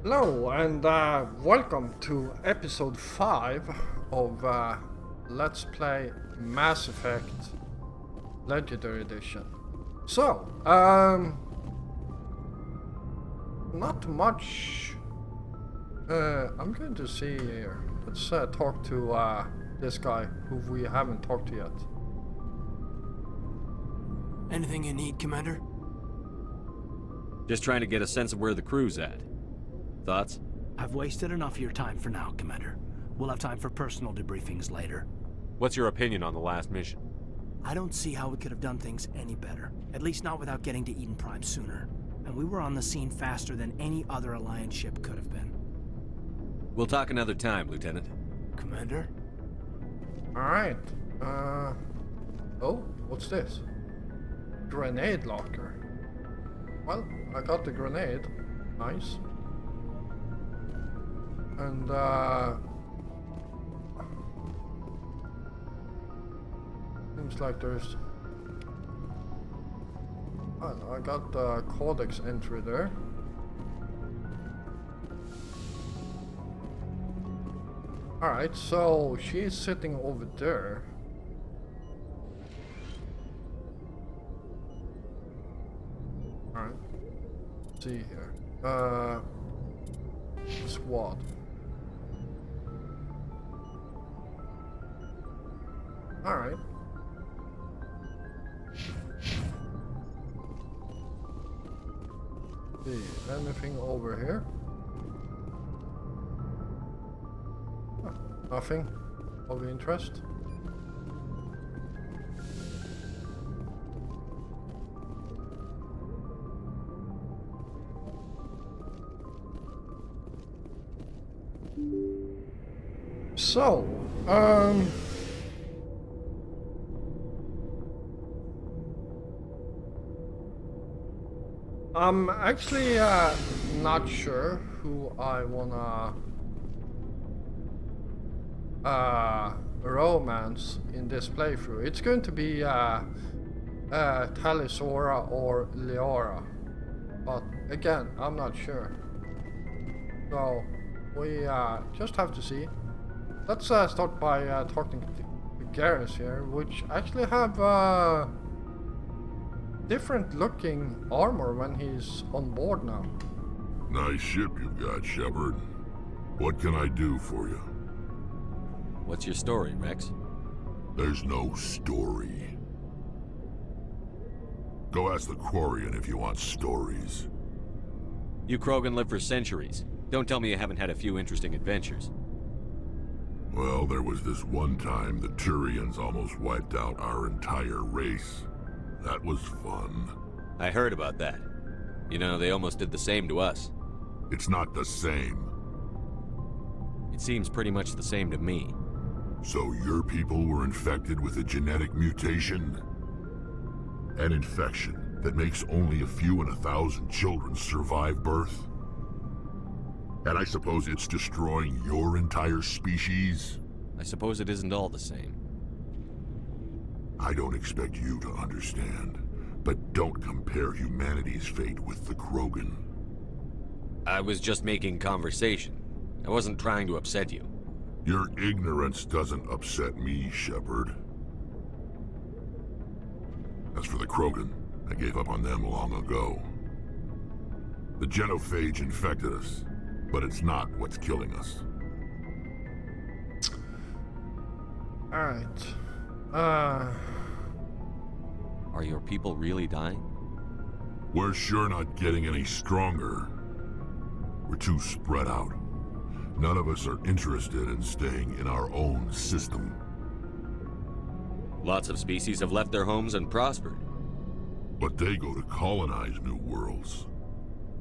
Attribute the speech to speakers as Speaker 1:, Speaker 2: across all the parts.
Speaker 1: Hello and welcome to episode 5 of Let's Play Mass Effect Legendary Edition. So, not much. I'm going to see here. Let's talk to this guy who we haven't talked to yet.
Speaker 2: Anything you need, Commander?
Speaker 3: Just trying to get a sense of where the crew's at. Thoughts?
Speaker 2: I've wasted enough of your time for now, Commander. We'll have time for personal debriefings later.
Speaker 3: What's your opinion on the last mission?
Speaker 2: I don't see how we could have done things any better. At least not without getting to Eden Prime sooner. And we were on the scene faster than any other Alliance ship could have been.
Speaker 3: We'll talk another time, Lieutenant.
Speaker 2: Commander?
Speaker 1: Alright. Oh, what's this? Grenade locker. Well, I got the grenade. Nice. And seems like there's I got the codex entry there. Alright, so she's sitting over there. Alright. Let's see here. SWAT. Alright. See, anything over here? Nothing of interest. So, I'm actually not sure who I wanna romance in this playthrough. It's going to be Tali'Zorah or Liara, but again, I'm not sure. So we just have to see. Let's start by talking to Garrus here, which actually have different looking armor when he's on board now.
Speaker 4: Nice ship you've got, Shepard. What can I do for you?
Speaker 3: What's your story, Rex?
Speaker 4: There's no story. Go ask the Quarian if you want stories.
Speaker 3: You Krogan lived for centuries. Don't tell me you haven't had a few interesting adventures.
Speaker 4: Well, there was this one time the Turians almost wiped out our entire race. That was fun.
Speaker 3: I heard about that. You know, they almost did the same to us.
Speaker 4: It's not the same.
Speaker 3: It seems pretty much the same to me.
Speaker 4: So your people were infected with a genetic mutation? An infection that makes only a few in 1,000 children survive birth? And I suppose it's destroying your entire species?
Speaker 3: I suppose it isn't all the same.
Speaker 4: I don't expect you to understand, but don't compare humanity's fate with the Krogan.
Speaker 3: I was just making conversation. I wasn't trying to upset you.
Speaker 4: Your ignorance doesn't upset me, Shepard. As for the Krogan, I gave up on them long ago. The genophage infected us, but it's not what's killing us.
Speaker 1: Alright.
Speaker 3: Are your people really dying?
Speaker 4: We're sure not getting any stronger. We're too spread out. None of us are interested in staying in our own system.
Speaker 3: Lots of species have left their homes and prospered.
Speaker 4: But they go to colonize new worlds.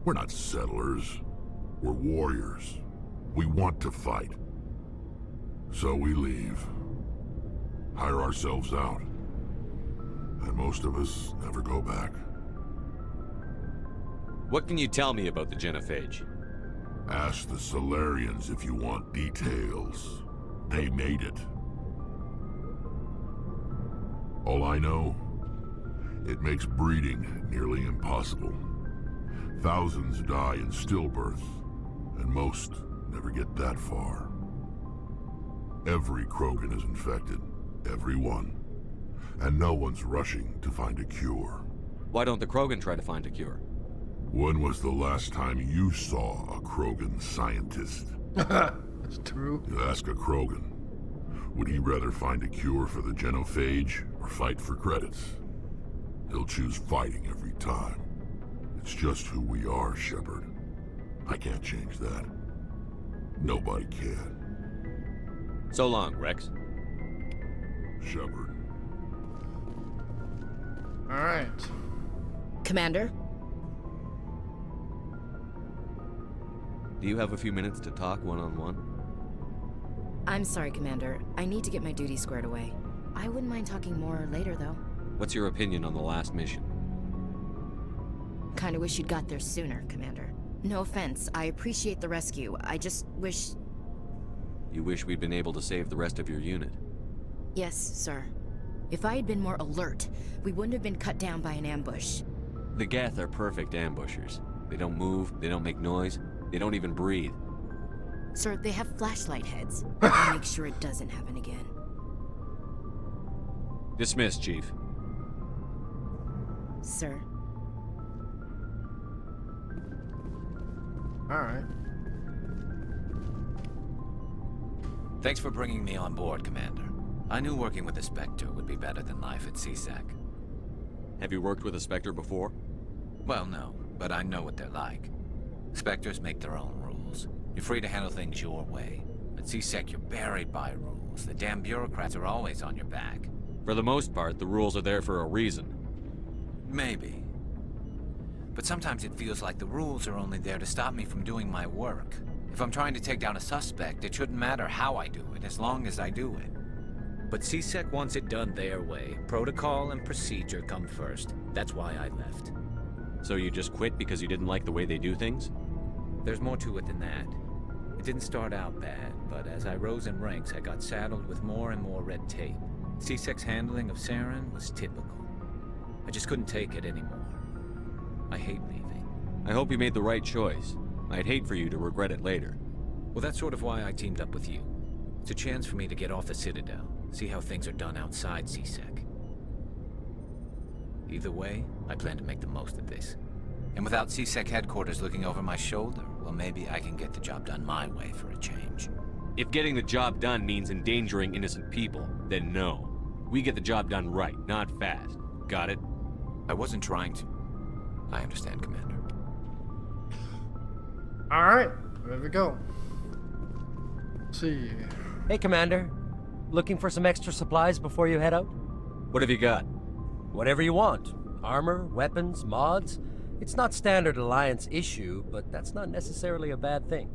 Speaker 4: We're not settlers. We're warriors. We want to fight. So we leave. Hire ourselves out. And most of us never go back.
Speaker 3: What can you tell me about the genophage?
Speaker 4: Ask the Salarians if you want details. They made it. All I know, it makes breeding nearly impossible. Thousands die in stillbirth, most never get that far. Every Krogan is infected. Every one. And no one's rushing to find a cure.
Speaker 3: Why don't the Krogan try to find a cure?
Speaker 4: When was the last time you saw a Krogan scientist?
Speaker 1: That's true.
Speaker 4: You ask a Krogan, would he rather find a cure for the genophage or fight for credits? He'll choose fighting every time. It's just who we are, Shepard. I can't change that. Nobody can.
Speaker 3: So long, Rex.
Speaker 4: Shepard.
Speaker 1: Alright.
Speaker 5: Commander?
Speaker 3: Do you have a few minutes to talk one-on-one?
Speaker 5: I'm sorry, Commander. I need to get my duties squared away. I wouldn't mind talking more later, though.
Speaker 3: What's your opinion on the last mission?
Speaker 5: Kinda wish you'd got there sooner, Commander. No offense, I appreciate the rescue. I just wish...
Speaker 3: You wish we'd been able to save the rest of your unit?
Speaker 5: Yes, sir. If I had been more alert, we wouldn't have been cut down by an ambush.
Speaker 3: The Geth are perfect ambushers. They don't move, they don't make noise, they don't even breathe.
Speaker 5: Sir, they have flashlight heads. I'll make sure it doesn't happen again.
Speaker 3: Dismissed, Chief.
Speaker 5: Sir.
Speaker 1: Alright.
Speaker 6: Thanks for bringing me on board, Commander. I knew working with a Spectre would be better than life at CSEC.
Speaker 3: Have you worked with a Spectre before?
Speaker 6: Well, no, but I know what they're like. Spectres make their own rules. You're free to handle things your way. At CSEC, you're buried by rules. The damn bureaucrats are always on your back.
Speaker 3: For the most part, the rules are there for a reason.
Speaker 6: Maybe. But sometimes it feels like the rules are only there to stop me from doing my work. If I'm trying to take down a suspect, it shouldn't matter how I do it, as long as I do it. But CSEC wants it done their way. Protocol and procedure come first. That's why I left.
Speaker 3: So you just quit because you didn't like the way they do things?
Speaker 6: There's more to it than that. It didn't start out bad, but as I rose in ranks, I got saddled with more and more red tape. CSEC's handling of Saren was typical. I just couldn't take it anymore. I hate leaving.
Speaker 3: I hope you made the right choice. I'd hate for you to regret it later.
Speaker 6: Well, that's sort of why I teamed up with you. It's a chance for me to get off the Citadel, see how things are done outside CSEC. Either way, I plan to make the most of this. And without CSEC headquarters looking over my shoulder, well, maybe I can get the job done my way for a change.
Speaker 3: If getting the job done means endangering innocent people, then no. We get the job done right, not fast. Got it?
Speaker 6: I wasn't trying to. I understand, Commander.
Speaker 1: Alright, there we go. Let's see.
Speaker 7: Hey, Commander. Looking for some extra supplies before you head out?
Speaker 3: What have you got?
Speaker 7: Whatever you want. Armor, weapons, mods. It's not standard Alliance issue, but that's not necessarily a bad thing.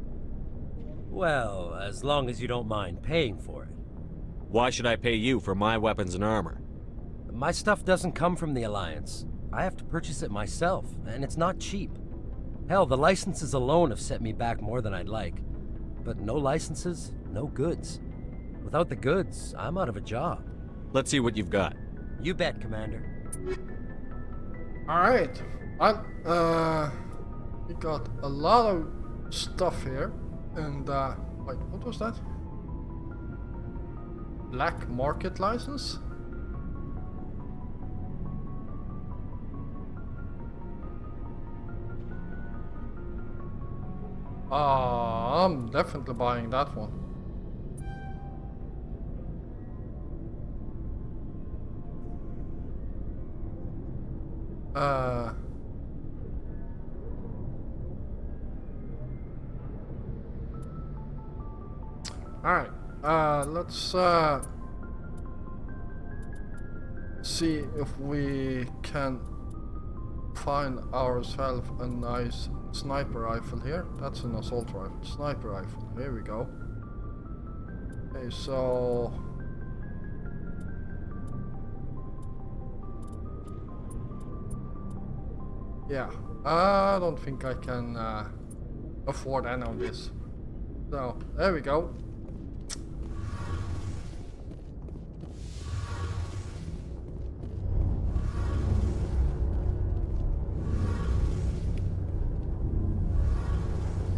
Speaker 7: Well, as long as you don't mind paying for it.
Speaker 3: Why should I pay you for my weapons and armor?
Speaker 7: My stuff doesn't come from the Alliance. I have to purchase it myself, and it's not cheap. Hell, the licenses alone have set me back more than I'd like. But no licenses, no goods. Without the goods, I'm out of a job.
Speaker 3: Let's see what you've got.
Speaker 7: You bet, Commander.
Speaker 1: Alright. We got a lot of stuff here. And, wait, what was that? Black market license? I'm definitely buying that one. Alright, let's see if we can find ourselves a nice sniper rifle here. That's an assault rifle. Sniper rifle. Here we go. Okay, so yeah, I don't think I can afford any of this. So there we go.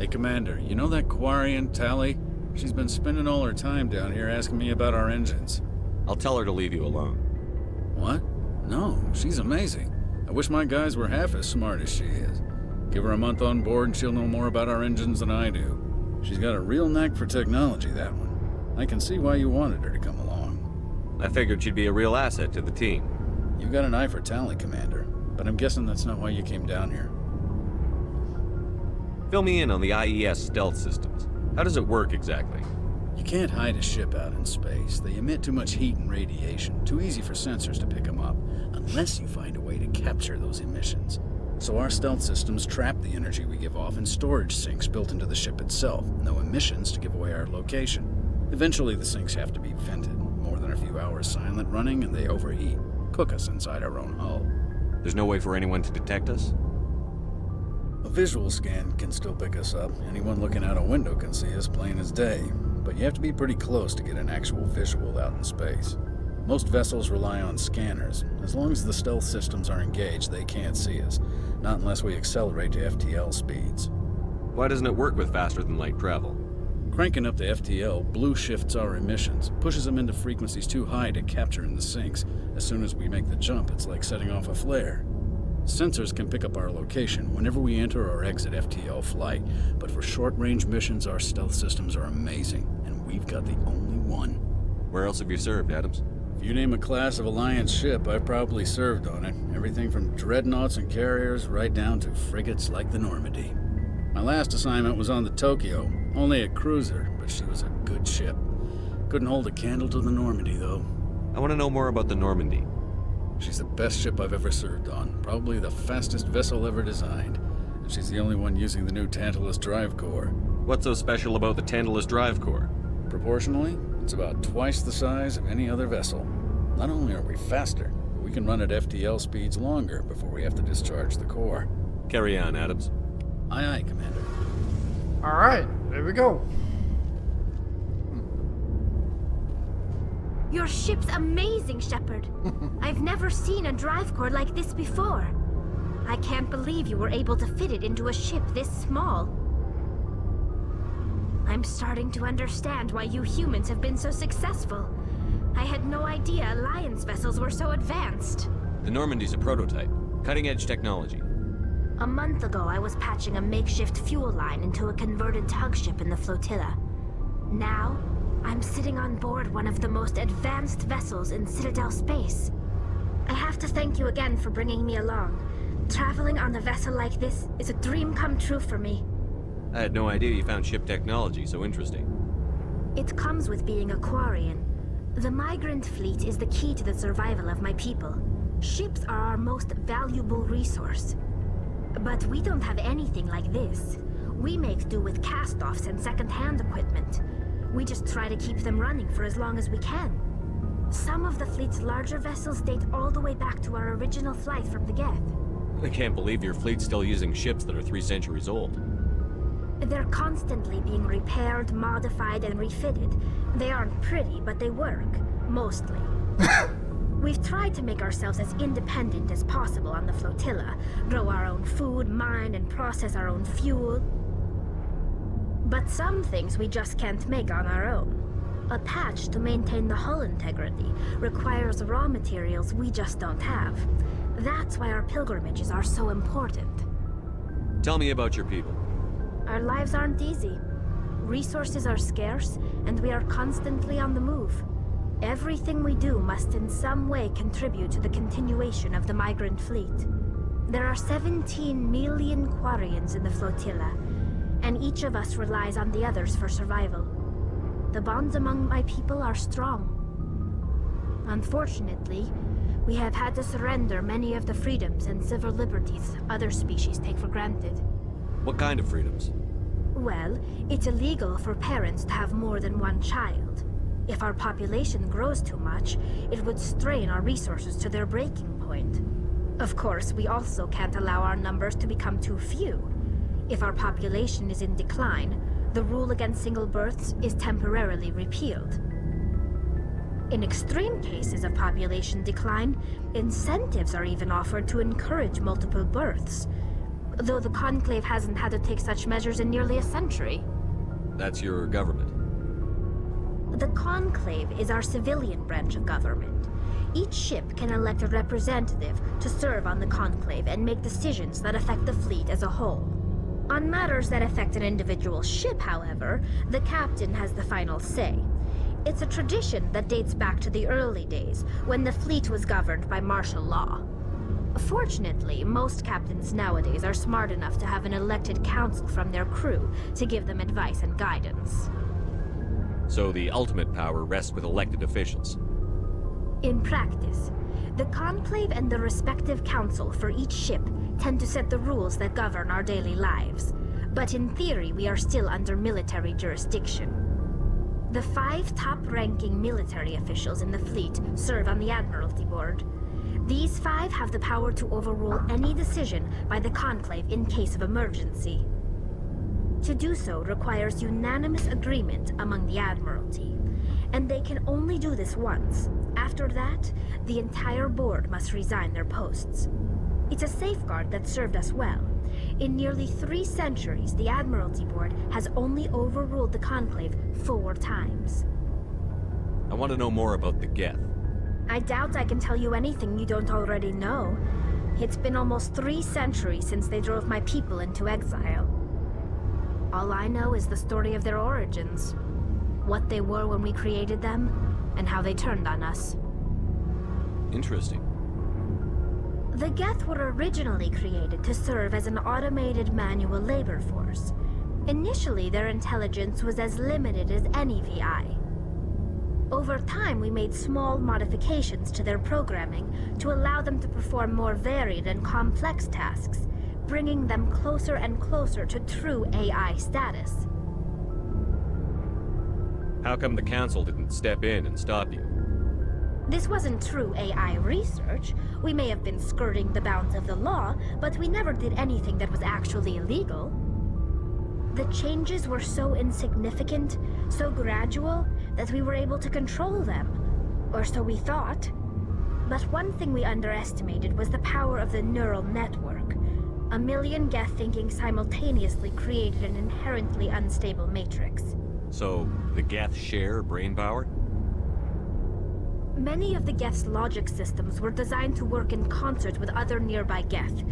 Speaker 8: Hey, Commander, you know that Quarian, Tally? She's been spending all her time down here asking me about our engines.
Speaker 3: I'll tell her to leave you alone.
Speaker 8: What? No, she's amazing. I wish my guys were half as smart as she is. Give her a month on board and she'll know more about our engines than I do. She's got a real knack for technology, that one. I can see why you wanted her to come along.
Speaker 3: I figured she'd be a real asset to the team.
Speaker 8: You got an eye for Tally, Commander, but I'm guessing that's not why you came down here.
Speaker 3: Fill me in on the IES stealth systems. How does it work exactly?
Speaker 8: You can't hide a ship out in space. They emit too much heat and radiation, too easy for sensors to pick them up, unless you find a way to capture those emissions. So our stealth systems trap the energy we give off in storage sinks built into the ship itself. No emissions to give away our location. Eventually the sinks have to be vented. More than a few hours silent running and they overheat. Cook us inside our own hull.
Speaker 3: There's no way for anyone to detect us?
Speaker 8: A visual scan can still pick us up. Anyone looking out a window can see us plain as day. But you have to be pretty close to get an actual visual out in space. Most vessels rely on scanners. As long as the stealth systems are engaged, they can't see us. Not unless we accelerate to FTL speeds.
Speaker 3: Why doesn't it work with faster-than-light travel?
Speaker 8: Cranking up to FTL blue shifts our emissions, pushes them into frequencies too high to capture in the sinks. As soon as we make the jump, it's like setting off a flare. Sensors can pick up our location whenever we enter or exit FTL flight, but for short-range missions, our stealth systems are amazing, and we've got the only one.
Speaker 3: Where else have you served, Adams?
Speaker 8: If you name a class of Alliance ship, I've probably served on it. Everything from dreadnoughts and carriers right down to frigates like the Normandy. My last assignment was on the Tokyo, only a cruiser, but she was a good ship. Couldn't hold a candle to the Normandy, though.
Speaker 3: I want to know more about the Normandy.
Speaker 8: She's the best ship I've ever served on, probably the fastest vessel ever designed. And she's the only one using the new Tantalus drive core.
Speaker 3: What's so special about the Tantalus drive core?
Speaker 8: Proportionally, it's about twice the size of any other vessel. Not only are we faster, but we can run at FTL speeds longer before we have to discharge the core.
Speaker 3: Carry on, Adams.
Speaker 8: Aye, aye, Commander.
Speaker 1: Alright, there we go.
Speaker 9: Your ship's amazing, Shepard. I've never seen a drive core like this before. I can't believe you were able to fit it into a ship this small. I'm starting to understand why you humans have been so successful. I had no idea Alliance vessels were so advanced.
Speaker 3: The Normandy's a prototype. Cutting-edge technology.
Speaker 9: A month ago, I was patching a makeshift fuel line into a converted tug ship in the flotilla. Now, I'm sitting on board one of the most advanced vessels in Citadel space. I have to thank you again for bringing me along. Traveling on a vessel like this is a dream come true for me.
Speaker 3: I had no idea you found ship technology so interesting.
Speaker 9: It comes with being a Quarian. The migrant fleet is the key to the survival of my people. Ships are our most valuable resource. But we don't have anything like this. We make do with cast-offs and second-hand equipment. We just try to keep them running for as long as we can. Some of the fleet's larger vessels date all the way back to our original flight from the Geth.
Speaker 3: I can't believe your fleet's still using ships that are 3 centuries old.
Speaker 9: They're constantly being repaired, modified, and refitted. They aren't pretty, but they work. Mostly. We've tried to make ourselves as independent as possible on the flotilla. Grow our own food, mine, and process our own fuel. But some things we just can't make on our own. A patch to maintain the hull integrity requires raw materials we just don't have. That's why our pilgrimages are so important.
Speaker 3: Tell me about your people.
Speaker 9: Our lives aren't easy. Resources are scarce, and we are constantly on the move. Everything we do must in some way contribute to the continuation of the migrant fleet. There are 17 million Quarians in the flotilla, and each of us relies on the others for survival. The bonds among my people are strong. Unfortunately, we have had to surrender many of the freedoms and civil liberties other species take for granted.
Speaker 3: What kind of freedoms?
Speaker 9: Well, it's illegal for parents to have more than one child. If our population grows too much, it would strain our resources to their breaking point. Of course, we also can't allow our numbers to become too few. If our population is in decline, the rule against single births is temporarily repealed. In extreme cases of population decline, incentives are even offered to encourage multiple births. though the Conclave hasn't had to take such measures in nearly a century.
Speaker 3: That's your government.
Speaker 9: The Conclave is our civilian branch of government. Each ship can elect a representative to serve on the Conclave and make decisions that affect the fleet as a whole. On matters that affect an individual ship, however, the captain has the final say. It's a tradition that dates back to the early days, when the fleet was governed by martial law. Fortunately, most captains nowadays are smart enough to have an elected council from their crew to give them advice and guidance.
Speaker 3: So the ultimate power rests with elected officials.
Speaker 9: In practice, the Conclave and the respective council for each ship tend to set the rules that govern our daily lives. But in theory, we are still under military jurisdiction. The 5 top-ranking military officials in the fleet serve on the Admiralty Board. These 5 have the power to overrule any decision by the Conclave in case of emergency. To do so requires unanimous agreement among the Admiralty, and they can only do this once. After that, the entire board must resign their posts. It's a safeguard that served us well. In nearly 3 centuries, the Admiralty Board has only overruled the Conclave 4 times.
Speaker 3: I want to know more about the Geth.
Speaker 9: I doubt I can tell you anything you don't already know. It's been almost 3 centuries since they drove my people into exile. All I know is the story of their origins. What they were when we created them, and how they turned on us.
Speaker 3: Interesting.
Speaker 9: The Geth were originally created to serve as an automated manual labor force. Initially, their intelligence was as limited as any VI. Over time, we made small modifications to their programming to allow them to perform more varied and complex tasks, bringing them closer and closer to true AI status.
Speaker 3: How come the Council didn't step in and stop you?
Speaker 9: This wasn't true AI research. We may have been skirting the bounds of the law, but we never did anything that was actually illegal. The changes were so insignificant, so gradual, that we were able to control them. Or so we thought. But one thing we underestimated was the power of the neural network. 1 million Geth thinking simultaneously created an inherently unstable matrix.
Speaker 3: So, the Geth share brain power?
Speaker 9: Many of the Geth's logic systems were designed to work in concert with other nearby Geth.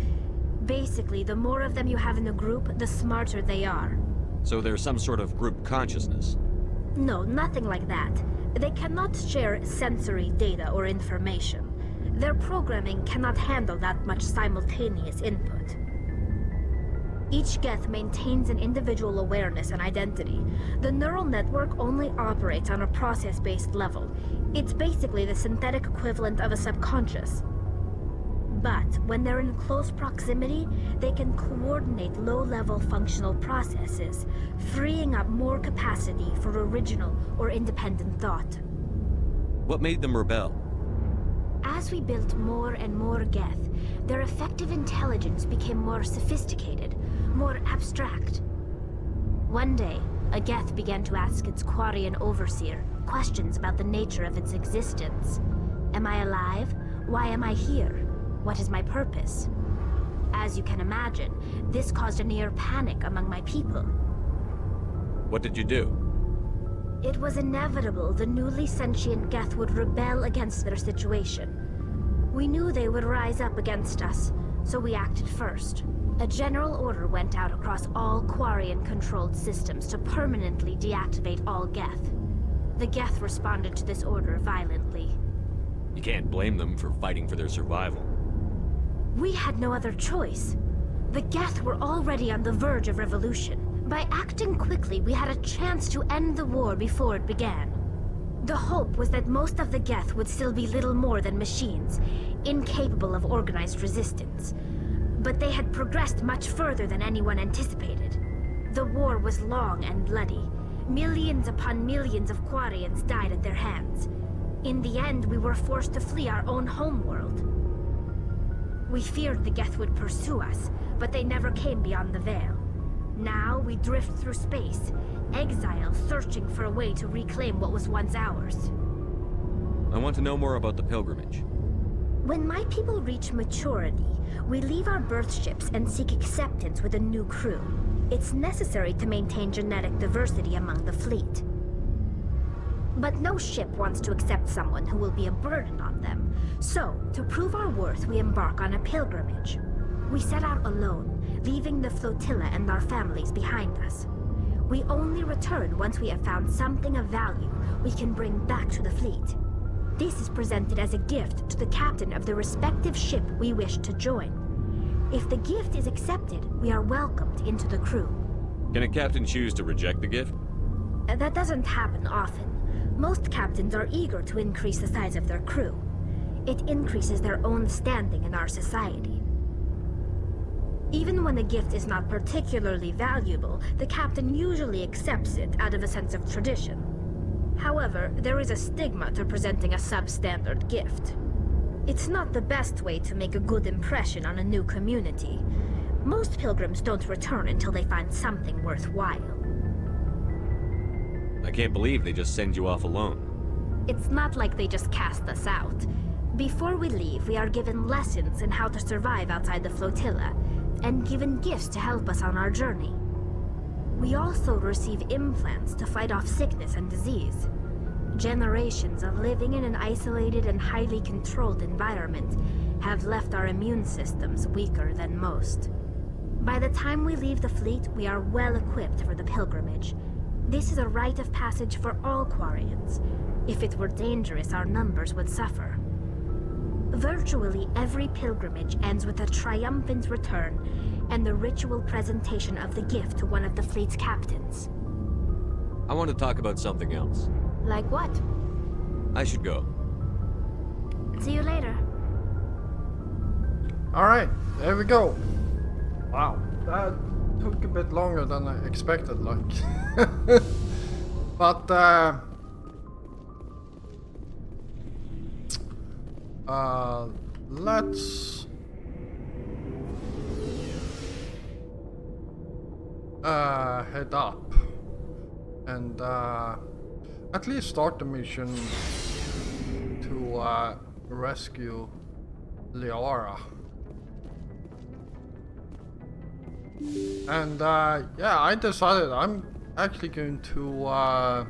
Speaker 9: Basically, the more of them you have in a group, the smarter they are.
Speaker 3: So there's some sort of group consciousness?
Speaker 9: No, nothing like that. They cannot share sensory data or information. Their programming cannot handle that much simultaneous input. Each Geth maintains an individual awareness and identity. The neural network only operates on a process-based level. It's basically the synthetic equivalent of a subconscious. But when they're in close proximity, they can coordinate low-level functional processes, freeing up more capacity for original or independent thought.
Speaker 3: What made them rebel?
Speaker 9: As we built more and more Geth, their effective intelligence became more sophisticated, more abstract. One day, a Geth began to ask its Quarian overseer questions about the nature of its existence. Am I alive? Why am I here? What is my purpose? As you can imagine, this caused a near panic among my people.
Speaker 3: What did you do?
Speaker 9: It was inevitable the newly sentient Geth would rebel against their situation. We knew they would rise up against us, so we acted first. A general order went out across all Quarian-controlled systems to permanently deactivate all Geth. The Geth responded to this order violently.
Speaker 3: You can't blame them for fighting for their survival.
Speaker 9: We had no other choice. The Geth were already on the verge of revolution. By acting quickly, we had a chance to end the war before it began. The hope was that most of the Geth would still be little more than machines, incapable of organized resistance. But they had progressed much further than anyone anticipated. The war was long and bloody. Millions upon millions of Quarians died at their hands. In the end, we were forced to flee our own homeworld. We feared the Geth would pursue us, but they never came beyond the Veil. Now we drift through space, exile, searching for a way to reclaim what was once ours.
Speaker 3: I want to know more about the pilgrimage.
Speaker 9: When my people reach maturity, we leave our birth ships and seek acceptance with a new crew. It's necessary to maintain genetic diversity among the fleet. But no ship wants to accept someone who will be a burden on them. So, to prove our worth, we embark on a pilgrimage. We set out alone, leaving the flotilla and our families behind us. We only return once we have found something of value we can bring back to the fleet. This is presented as a gift to the captain of the respective ship we wish to join. If the gift is accepted, we are welcomed into the crew.
Speaker 3: Can a captain choose to reject the gift?
Speaker 9: That doesn't happen often. Most captains are eager to increase the size of their crew. It increases their own standing in our society. Even when a gift is not particularly valuable, the captain usually accepts it out of a sense of tradition. However, there is a stigma to presenting a substandard gift. It's not the best way to make a good impression on a new community. Most pilgrims don't return until they find something worthwhile.
Speaker 3: I can't believe they just send you off alone.
Speaker 9: It's not like they just cast us out. Before we leave, we are given lessons in how to survive outside the flotilla, and given gifts to help us on our journey. We also receive implants to fight off sickness and disease. Generations of living in an isolated and highly controlled environment have left our immune systems weaker than most. By the time we leave the fleet, we are well equipped for the pilgrimage. This is a rite of passage for all Quarians. If it were dangerous, our numbers would suffer. Virtually every pilgrimage ends with a triumphant return and the ritual presentation of the gift to one of the fleet's captains.
Speaker 3: I want to talk about something else.
Speaker 9: Like what?
Speaker 3: I should go.
Speaker 9: See you later.
Speaker 1: Alright, there we go. Wow, that took a bit longer than I expected, like. But, let's head up and at least start the mission to rescue Liara. And yeah, I decided I'm actually going to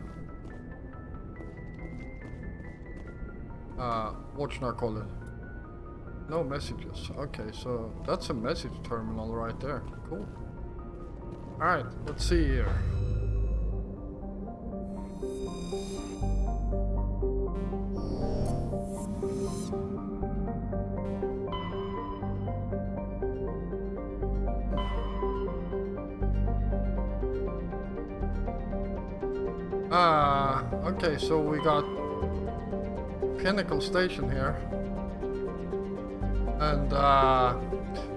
Speaker 1: what should I call it? No messages. Okay, so that's a message terminal right there. Cool. Alright, let's see here. Okay, so we got Pinnacle Station here. And,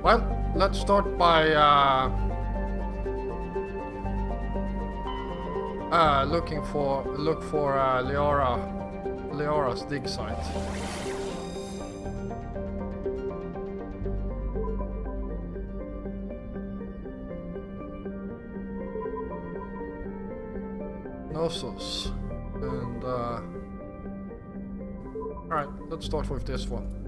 Speaker 1: well, let's start by, look for Liara's dig site. Knossos. And, alright, let's start with this one.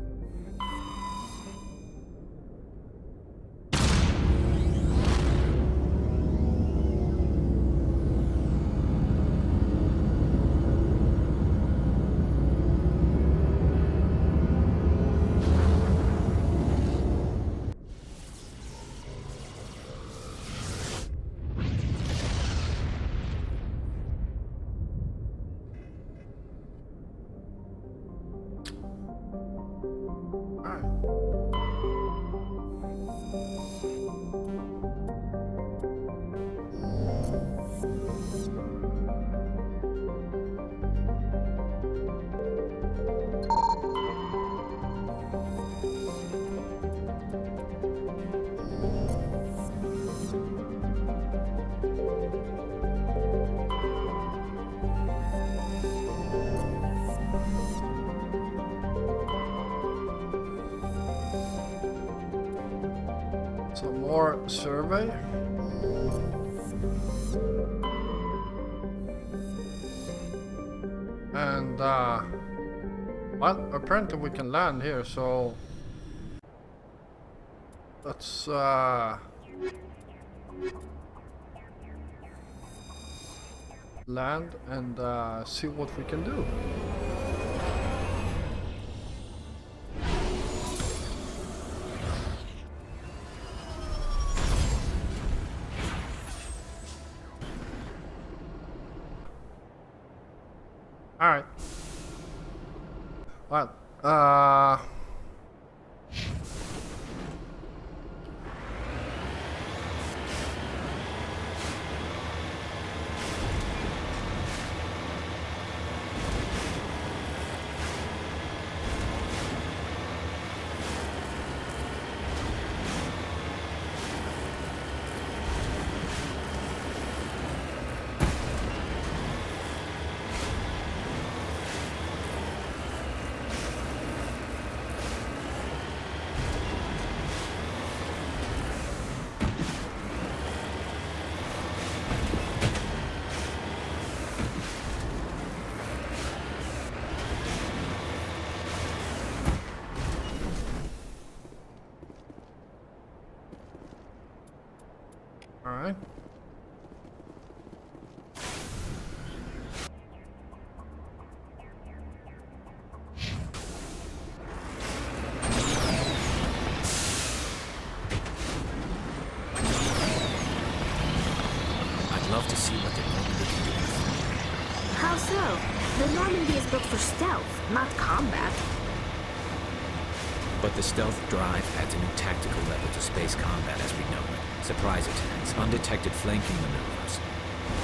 Speaker 1: Some more survey. And well, Well, apparently we can land here, so let's land and see what we can do. All right. Well, all right.
Speaker 6: I'd love to see what the Normandy can do in the field.
Speaker 9: How so? The Normandy is built for stealth, not combat.
Speaker 6: But the stealth drive adds a new tactical level to space combat as we know it. Surprise attacks, undetected flanking maneuvers.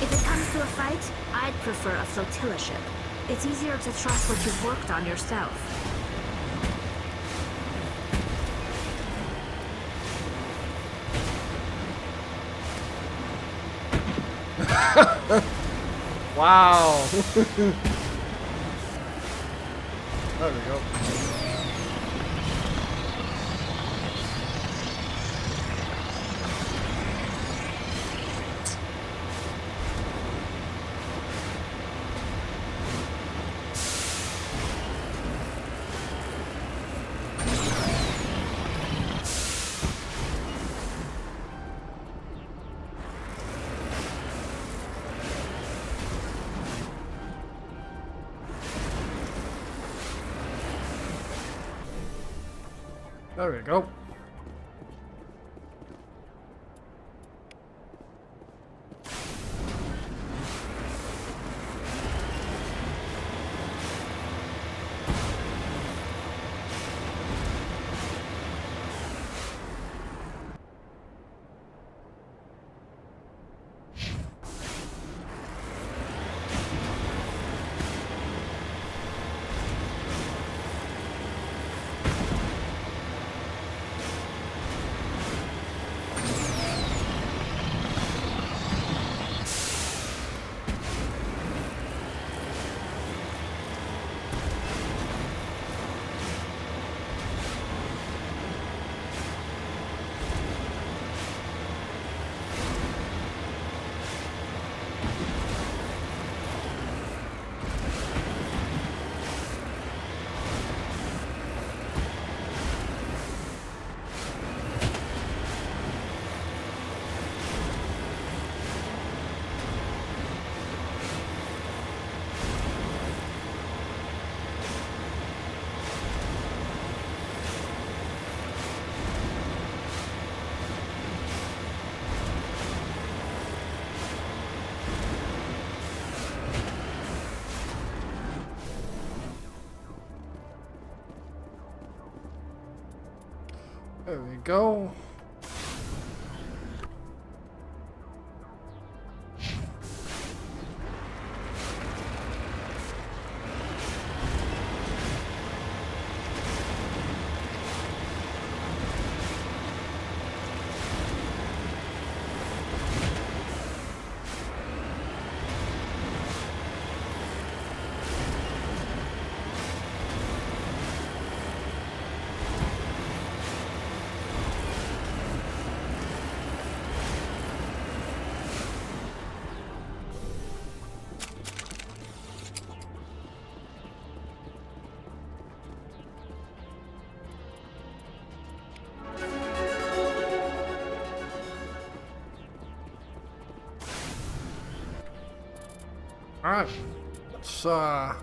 Speaker 9: If it comes to a fight, I'd prefer a flotilla ship. It's easier to trust what you've worked on yourself.
Speaker 1: Wow. There we go. There we go. There we go. Alright, let's try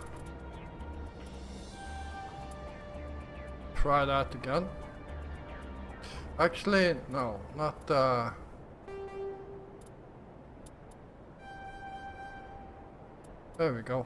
Speaker 1: that again. Actually, no, not there we go.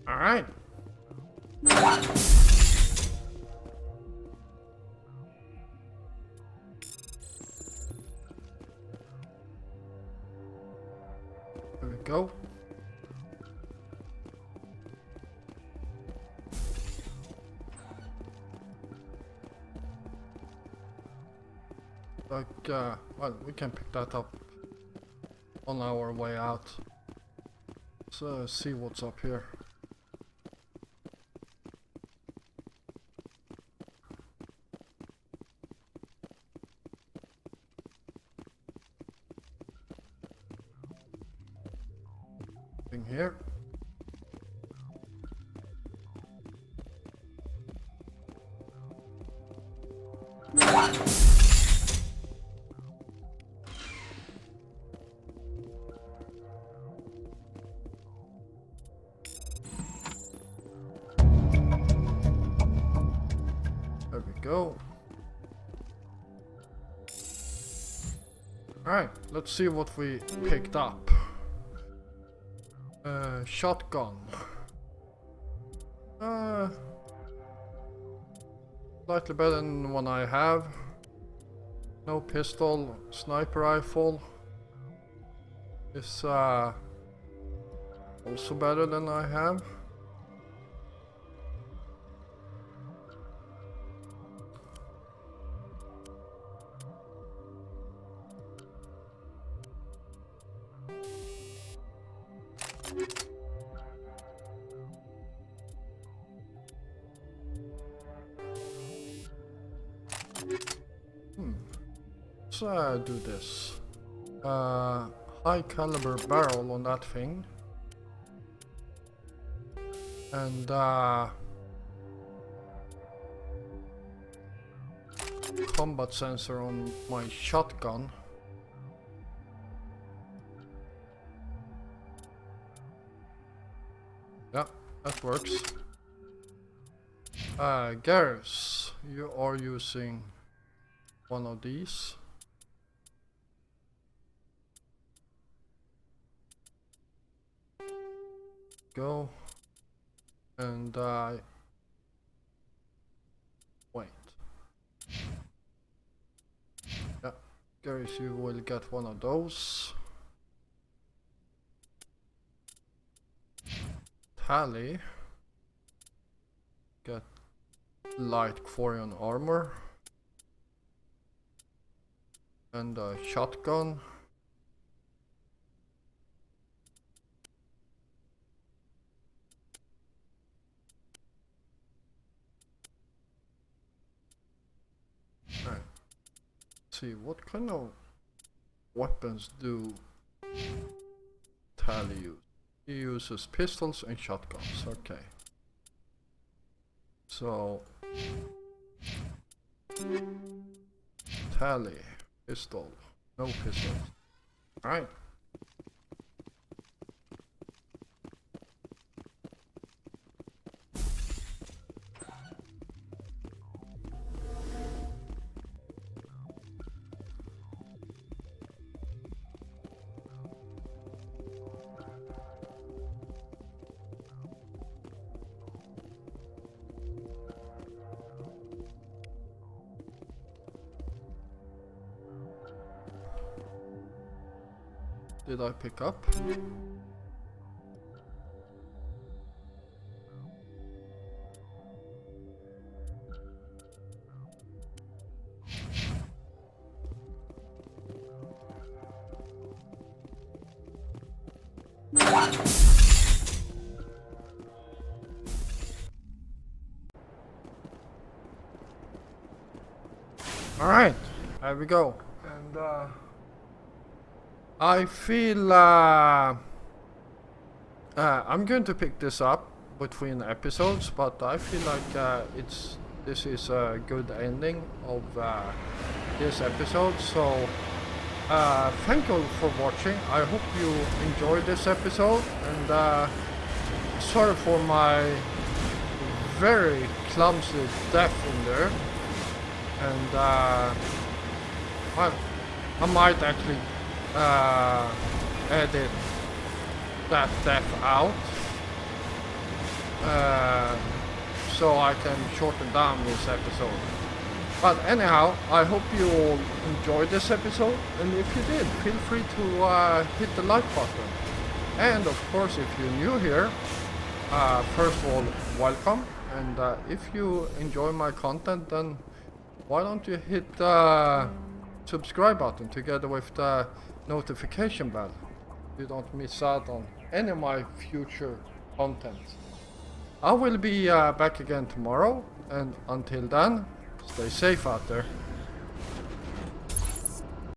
Speaker 1: Alright. There we go. Like, well, we can pick that up on our way out. So, see what's up here. Thing here. There we go. Alright, let's see what we picked up. Shotgun. Slightly better than one I have. No pistol, sniper rifle is also better than I have. Let's do this. High caliber barrel on that thing. And combat sensor on my shotgun. Yeah, that works. Garrus, you are using one of these. Go. And wait. Yeah, Garrus, you will get one of those. Tally. Get light Quarian armor. And a shotgun. Right. See, what kind of weapons do Tally use? He uses pistols and shotguns, okay. So Tally, pistol, no pistols. Alright. Did I pick up? Alright, there we go. And I feel I'm going to pick this up between episodes, but I feel like this is a good ending of this episode. So thank you for watching. I hope you enjoyed this episode, and sorry for my very clumsy death in there. And well, I might actually edit that death out so I can shorten down this episode. But anyhow, I hope you all enjoyed this episode, and if you did, feel free to hit the like button. And of course, if you're new here, first of all, welcome. And if you enjoy my content, then why don't you hit the subscribe button together with the notification bell. You don't miss out on any of my future content. I will be back again tomorrow, and until then, stay safe out there.